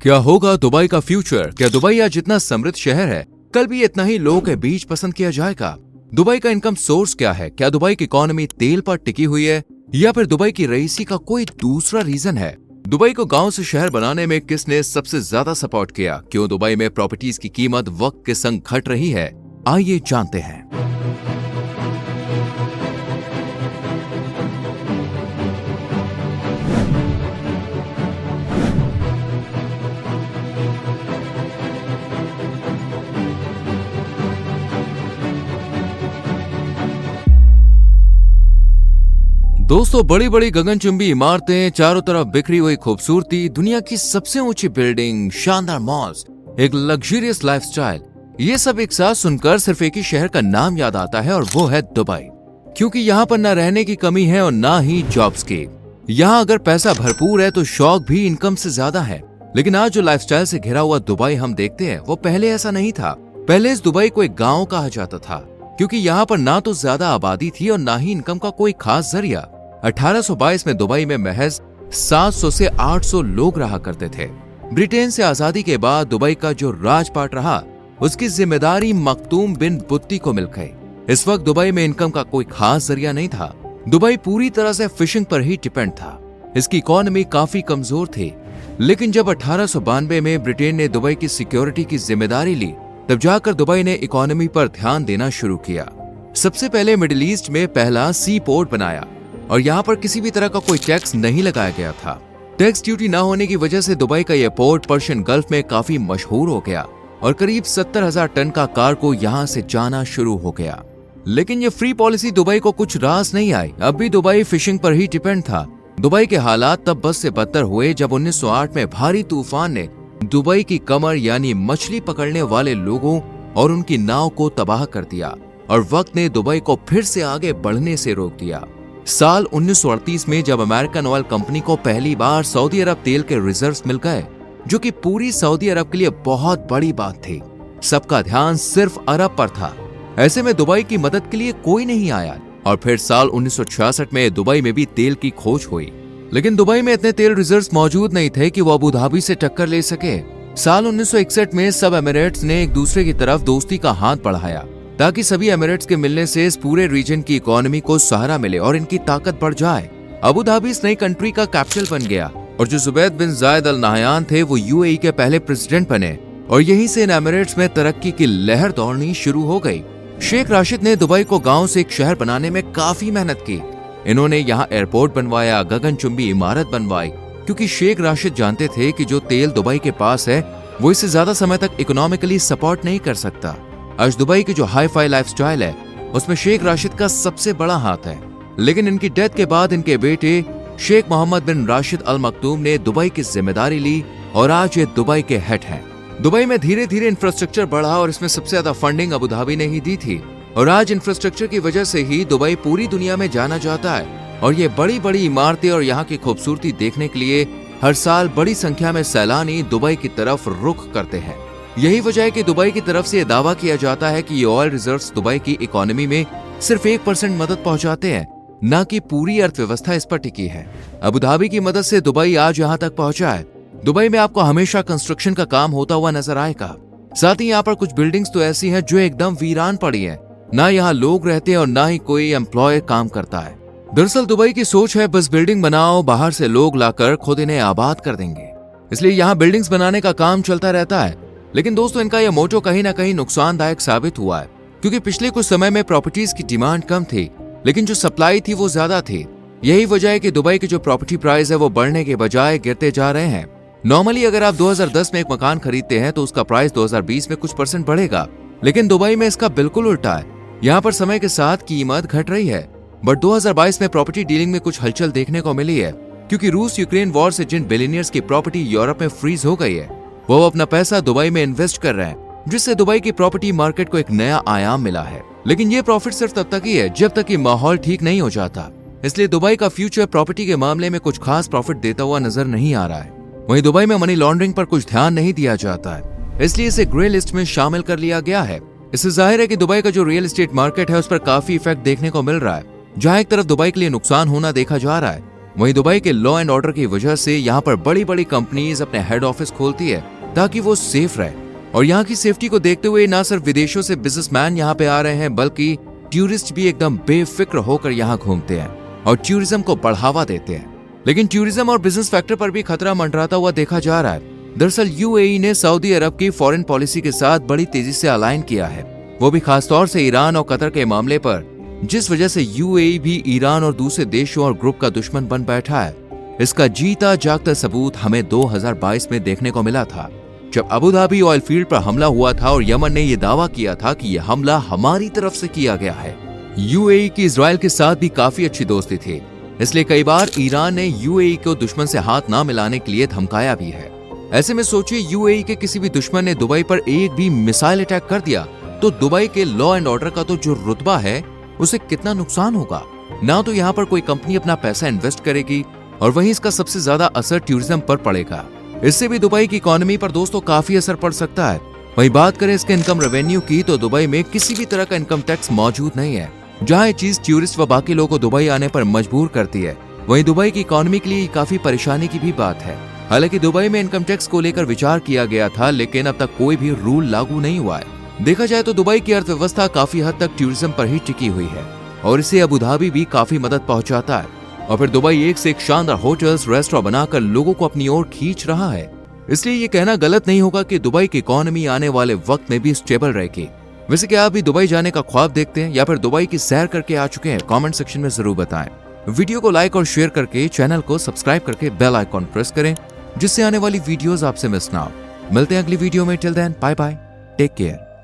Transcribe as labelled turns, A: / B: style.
A: क्या होगा दुबई का फ्यूचर? क्या दुबई आज जितना समृद्ध शहर है कल भी इतना ही लोगों के बीच पसंद किया जाएगा? दुबई का इनकम सोर्स क्या है? क्या दुबई की इकोनॉमी तेल पर टिकी हुई है या फिर दुबई की रईसी का कोई दूसरा रीजन है? दुबई को गांव से शहर बनाने में किसने सबसे ज्यादा सपोर्ट किया? क्यों दुबई में प्रॉपर्टीज की कीमत वक्त के संग घट रही है? आइए जानते हैं। दोस्तों, बड़ी बड़ी गगनचुंबी इमारतें, चारों तरफ बिखरी हुई खूबसूरती, दुनिया की सबसे ऊंची बिल्डिंग, शानदार मॉल्स, एक लग्जरियस लाइफस्टाइल, ये सब एक साथ सुनकर सिर्फ एक ही शहर का नाम याद आता है और वो है दुबई। क्योंकि यहाँ पर न रहने की कमी है और ना ही जॉब्स की। यहाँ अगर पैसा भरपूर है तो शौक भी इनकम से ज्यादा है। लेकिन आज जो लाइफस्टाइल से घिरा हुआ दुबई हम देखते हैं वो पहले ऐसा नहीं था। पहले इस दुबई को एक गाँव कहा जाता था, क्योंकि यहाँ पर ना तो ज्यादा आबादी थी और ना ही इनकम का कोई खास जरिया। 1822 में दुबई में महज 700 से 800 लोग रहा करते थे। ब्रिटेन से आजादी के बाद दुबई का जो राजपाट रहा उसकी जिम्मेदारी मखदूम बिन बुत्ती को मिल गई। इस वक्त दुबई में इनकम का कोई खास जरिया नहीं था। दुबई पूरी तरह से फिशिंग पर ही डिपेंड था। इसकी इकोनॉमी काफी कमजोर थी। लेकिन जब 1892 में ब्रिटेन ने दुबई की सिक्योरिटी की जिम्मेदारी ली, तब जाकर दुबई ने इकोनॉमी पर ध्यान देना शुरू किया। सबसे पहले मिडिल ईस्ट में पहला सी पोर्ट बनाया और यहाँ पर किसी भी तरह का कोई टैक्स नहीं लगाया गया था। टैक्स ड्यूटी न होने की वजह से दुबई का यह पोर्ट पर्शियन गल्फ में काफी मशहूर हो गया और करीब 70,000 टन का कार्गो यहाँ से जाना शुरू हो गया। लेकिन ये फ्री पॉलिसी दुबई को कुछ रास नहीं आई। अब भी दुबई फिशिंग पर ही डिपेंड था। दुबई के हालात तब बस से बदतर हुए जब 1908 में भारी तूफान ने दुबई की कमर यानी मछली पकड़ने वाले लोगों और उनकी नाव को तबाह कर दिया और वक्त ने दुबई को फिर से आगे बढ़ने से रोक दिया। साल 1938 में जब अमेरिकन ऑयल कंपनी को पहली बार सऊदी अरब तेल के रिजर्व्स मिल गए, जो कि पूरी सऊदी अरब के लिए बहुत बड़ी बात थी, सबका ध्यान सिर्फ अरब पर था। ऐसे में दुबई की मदद के लिए कोई नहीं आया और फिर साल 1966 में दुबई में भी तेल की खोज हुई। लेकिन दुबई में इतने तेल रिजर्व्स मौजूद नहीं थे कि वो अबू धाबी से टक्कर ले सके। साल 1961 में सब एमिरेट्स ने एक दूसरे की तरफ दोस्ती का हाथ बढ़ाया ताकि सभी एमिरेट्स के मिलने से इस पूरे रीजन की इकोनॉमी को सहारा मिले और इनकी ताकत बढ़ जाए। अबू धाबी इस नई कंट्री का कैपिटल बन गया और जो जुबैद बिन जायद अल नहयान थे वो यूएई के पहले प्रेसिडेंट बने और यहीं से इन एमिरेट्स में तरक्की की लहर दौड़नी शुरू हो गई। शेख राशिद ने दुबई को गांव से एक शहर बनाने में काफी मेहनत की। इन्होंने यहाँ एयरपोर्ट बनवाया, गगनचुंबी इमारत बनवाई, क्योंकि शेख राशिद जानते थे कि जो तेल दुबई के पास है वो इससे ज्यादा समय तक इकोनॉमिकली सपोर्ट नहीं कर सकता। आज दुबई की जो हाई फाई लाइफस्टाइल है उसमें शेख राशिद का सबसे बड़ा हाथ है। लेकिन इनकी डेथ के बाद इनके बेटे शेख मोहम्मद बिन राशिद अल मखदूम ने दुबई की जिम्मेदारी ली और आज ये दुबई के हेड हैं। दुबई में धीरे धीरे इंफ्रास्ट्रक्चर बढ़ा और इसमें सबसे ज्यादा फंडिंग अबू धाबी ने ही दी थी और आज इंफ्रास्ट्रक्चर की वजह से ही दुबई पूरी दुनिया में जाना जाता है और ये बड़ी बड़ी इमारतें और यहाँ की खूबसूरती देखने के लिए हर साल बड़ी संख्या में सैलानी दुबई की तरफ रुख करते हैं। यही वजह है कि दुबई की तरफ से यह दावा किया जाता है कि ये ऑयल रिजर्व्स दुबई की इकोनॉमी में सिर्फ 1% मदद पहुंचाते हैं, न कि पूरी अर्थव्यवस्था इस पर टिकी है। अबू धाबी की मदद से दुबई आज यहाँ तक पहुंचा है। दुबई में आपको हमेशा कंस्ट्रक्शन का काम होता हुआ नजर आएगा। साथ ही यहाँ पर कुछ बिल्डिंग्स तो ऐसी हैं जो एकदम वीरान पड़ी है, ना यहाँ लोग रहते हैं और ना ही कोई एम्प्लॉय काम करता है। दरअसल दुबई की सोच है बस बिल्डिंग बनाओ, बाहर से लोग लाकर खुद इन्हें आबाद कर देंगे। इसलिए यहाँ बिल्डिंग्स बनाने का काम चलता रहता है। लेकिन दोस्तों, इनका यह मोटो कहीं ना कहीं नुकसानदायक साबित हुआ है, क्योंकि पिछले कुछ समय में प्रॉपर्टीज की डिमांड कम थी लेकिन जो सप्लाई थी वो ज्यादा थी। यही वजह है कि दुबई के जो प्रॉपर्टी प्राइस है वो बढ़ने के बजाय गिरते जा रहे हैं। नॉर्मली अगर आप 2010 में एक मकान खरीदते हैं तो उसका प्राइस 2020 में कुछ % बढ़ेगा, लेकिन दुबई में इसका बिल्कुल उल्टा है। यहाँ पर समय के साथ कीमत घट रही है। बट 2022 में प्रॉपर्टी डीलिंग में कुछ हलचल देखने को मिली है, क्योंकि रूस यूक्रेन वॉर से जिन बिलियनियर्स की प्रॉपर्टी यूरोप में फ्रीज हो गई है वो अपना पैसा दुबई में इन्वेस्ट कर रहे हैं, जिससे दुबई की प्रॉपर्टी मार्केट को एक नया आयाम मिला है। लेकिन ये प्रॉफिट सिर्फ तब तक ही है जब तक कि माहौल ठीक नहीं हो जाता। इसलिए दुबई का फ्यूचर प्रॉपर्टी के मामले में कुछ खास प्रॉफिट देता हुआ नजर नहीं आ रहा है। वहीं दुबई में मनी लॉन्ड्रिंग पर कुछ ध्यान नहीं दिया जाता है, इसलिए इसे ग्रे लिस्ट में शामिल कर लिया गया है। इससे जाहिर है कि दुबई का जो रियल एस्टेट मार्केट है उस पर काफी इफेक्ट देखने को मिल रहा है। जहां एक तरफ दुबई के लिए नुकसान होना देखा जा रहा है, वहीं दुबई के लॉ एंड ऑर्डर की वजह से यहाँ पर बड़ी बड़ी कंपनीज अपने हेड ऑफिस खोलती है ताकि वो सेफ रहे। और यहाँ की सेफ्टी को देखते हुए ना सिर्फ विदेशों से बिजनेसमैन यहाँ पे आ रहे हैं, बल्कि टूरिस्ट भी एकदम बेफिक्र होकर यहाँ घूमते हैं और टूरिज्म को बढ़ावा देते हैं। लेकिन टूरिज्म और बिजनेस फैक्टर पर भी खतरा मंडराता हुआ देखा जा रहा है। दरअसल यूएई ने सऊदी अरब की फॉरेन पॉलिसी के साथ बड़ी तेजी से अलाइन किया है, वो भी खासतौर से ईरान और कतर के मामले पर, जिस वजह से यूएई भी ईरान और दूसरे देशों और ग्रुप का दुश्मन बन बैठा है। इसका जीता जागता सबूत हमें 2022 में देखने को मिला था, जब अबू धाबी ऑयल फील्ड पर हमला हुआ था और यमन ने यह दावा किया था कि यह हमला हमारी तरफ से किया गया है। यूएई की इजराइल के साथ भी काफी अच्छी दोस्ती थी, इसलिए कई बार ईरान ने यूएई को दुश्मन से हाथ ना मिलाने के लिए धमकाया भी है। ऐसे में सोचिए, यूएई के किसी भी दुश्मन ने दुबई पर एक भी मिसाइल अटैक कर दिया तो दुबई के लॉ एंड ऑर्डर का तो जो रुतबा है उसे कितना नुकसान होगा। ना तो यहाँ पर कोई कंपनी अपना पैसा इन्वेस्ट करेगी और वहीं इसका सबसे ज्यादा असर टूरिज्म पर पड़ेगा। इससे भी दुबई की इकोनॉमी पर दोस्तों काफी असर पड़ सकता है। वहीं बात करें इसके इनकम रेवेन्यू की, तो दुबई में किसी भी तरह का इनकम टैक्स मौजूद नहीं है, जहाँ ये चीज टूरिस्ट व बाकी लोगों को दुबई आने पर मजबूर करती है। वहीं दुबई की इकोनॉमी के लिए काफी परेशानी की भी बात है। हालांकि दुबई में इनकम टैक्स को लेकर विचार किया गया था, लेकिन अब तक कोई भी रूल लागू नहीं हुआ है। देखा जाए तो दुबई की अर्थव्यवस्था काफी हद तक टूरिज्म पर ही टिकी हुई है और इसे अबू धाबी भी काफी मदद पहुंचाता है। और फिर दुबई एक से एक शानदार होटल्स, रेस्टोरेंट बनाकर लोगों को अपनी ओर खींच रहा है। इसलिए ये कहना गलत नहीं होगा कि दुबई की इकोनॉमी आने वाले वक्त में भी स्टेबल रहेगी। वैसे क्या आप भी दुबई जाने का ख्वाब देखते हैं या फिर दुबई की सैर करके आ चुके हैं? कमेंट सेक्शन में जरूर बताएं। वीडियो को लाइक और शेयर करके चैनल को सब्सक्राइब करके बेल आइकॉन प्रेस करें, जिससे आने वाली वीडियोस आपसे मिस ना हो। मिलते हैं अगली वीडियो में। Till then bye bye, take care.